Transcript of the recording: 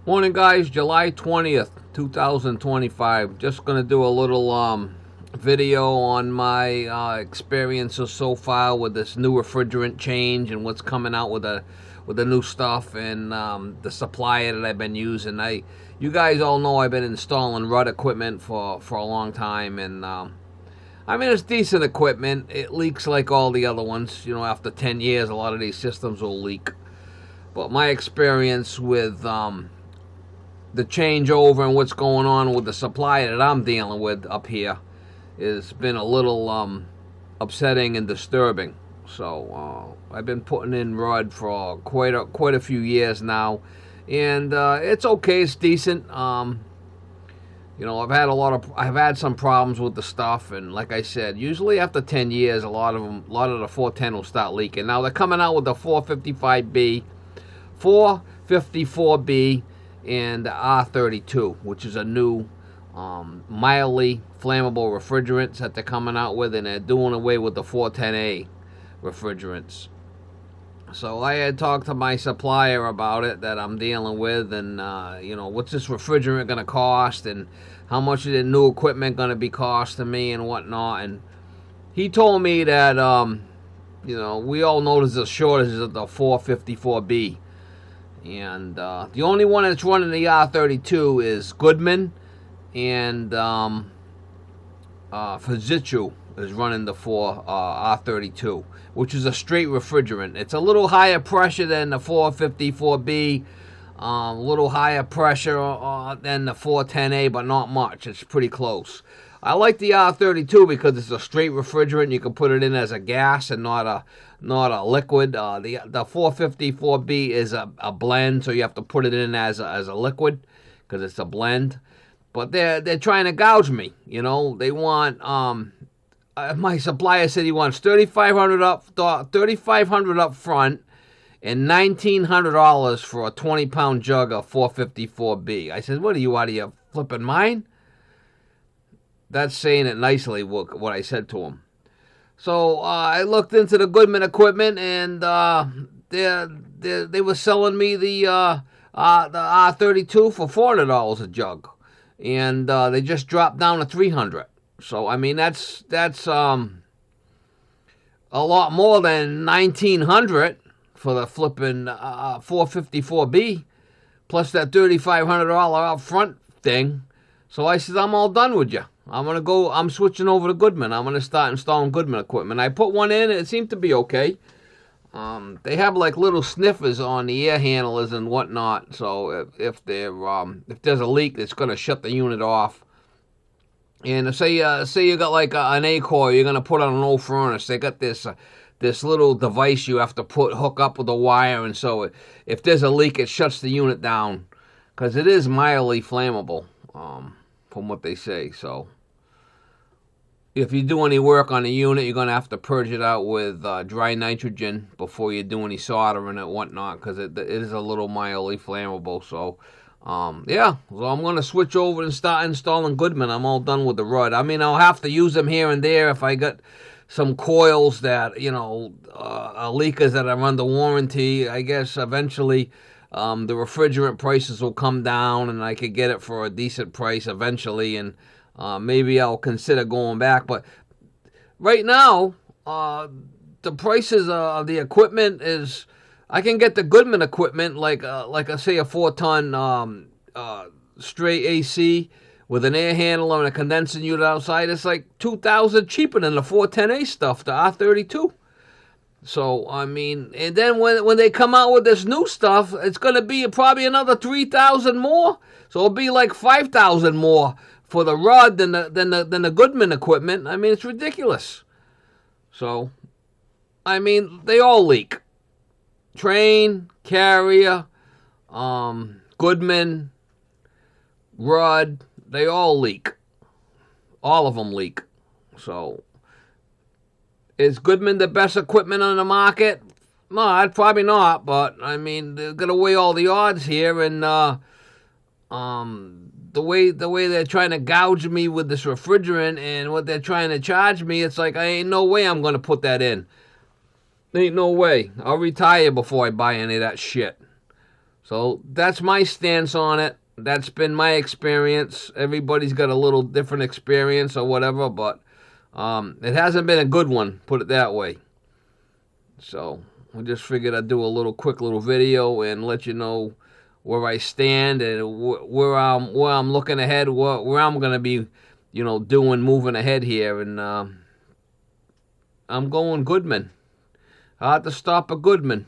Morning, guys. July 20th, 2025. Just gonna do a little video on my experiences so far with this new refrigerant change and what's coming out with the new stuff and the supplier that I've been using. You guys all know I've been installing RUD equipment for a long time, and I mean, it's decent equipment. It leaks like all the other ones. You know, after 10 years, a lot of these systems will leak. But my experience with the changeover and what's going on with the supplier that I'm dealing with up here has been a little upsetting and disturbing. So I've been putting in RUD for quite a few years now, and it's okay. It's decent. You know, I've had some problems with the stuff, and like I said, usually after 10 years, a lot of the 410 will start leaking. Now they're coming out with the 455B, 454B, and the R32, which is a new mildly flammable refrigerants that they're coming out with, and they're doing away with the 410A refrigerants. So I had talked to my supplier about it that I'm dealing with, and you know, what's this refrigerant going to cost, and how much is the new equipment going to be costing me, and whatnot. And he told me that you know, we all know there's a shortage of the 454B. And the only one that's running the R32 is Goodman, and Fujitsu is running the R32, which is a straight refrigerant. It's a little higher pressure than the 454B, a little higher pressure than the 410A, but not much. It's pretty close. I like the R32 because it's a straight refrigerant. You can put it in as a gas and not a liquid. The 454B is a blend, so you have to put it in as a liquid because it's a blend. But they're trying to gouge me. You know, they want my supplier said he wants $3,500 up front and $1,900 for a 20-pound jug of 454B. I said, what are you, out of your flipping mind? That's saying it nicely, what I said to him. So I looked into the Goodman equipment, and they were selling me the R32 for $400 a jug, and they just dropped down to $300. So I mean, that's a lot more than $1,900 for the flipping 454B, plus that $3,500 upfront thing. So I said, I'm all done with you. I'm switching over to Goodman. I'm gonna start installing Goodman equipment. I put one in, and it seemed to be okay. They have like little sniffers on the air handlers and whatnot. So if there's a leak, it's gonna shut the unit off. And say you got like an A coil, you're gonna put on an old furnace. They got this little device you have to hook up with a wire, and so if there's a leak, it shuts the unit down because it is mildly flammable, from what they say. So if you do any work on the unit, you're going to have to purge it out with dry nitrogen before you do any soldering and whatnot, because it is a little mildly flammable. So, yeah, so I'm going to switch over and start installing Goodman. I'm all done with the RUD. I mean, I'll have to use them here and there if I got some coils that, you know, are leakers that are under warranty. I guess eventually the refrigerant prices will come down, and I could get it for a decent price eventually, and maybe I'll consider going back. But right now, the prices of the equipment is, I can get the Goodman equipment like I say a 4-ton straight AC with an air handler and a condensing unit outside. It's like $2,000 cheaper than the 410A stuff, the R32. So I mean, and then when they come out with this new stuff, it's going to be probably another $3,000 more. So it'll be like $5,000 more for the RUD than the Goodman equipment. I mean, it's ridiculous. So, I mean, they all leak. Train, Carrier, Goodman, RUD, they all leak. All of them leak. So, is Goodman the best equipment on the market? No, probably not. But I mean, they're gonna weigh all the odds here, and the way they're trying to gouge me with this refrigerant and what they're trying to charge me, it's like I ain't no way I'm gonna put that in. Ain't no way. I'll retire before I buy any of that shit. So that's my stance on it. That's been my experience. Everybody's got a little different experience or whatever, but it hasn't been a good one, put it that way. So I just figured I'd do a quick little video and let you know where I stand and where I'm looking ahead, where I'm gonna be, moving ahead here. And I'm going Goodman. Hard to stop a Goodman.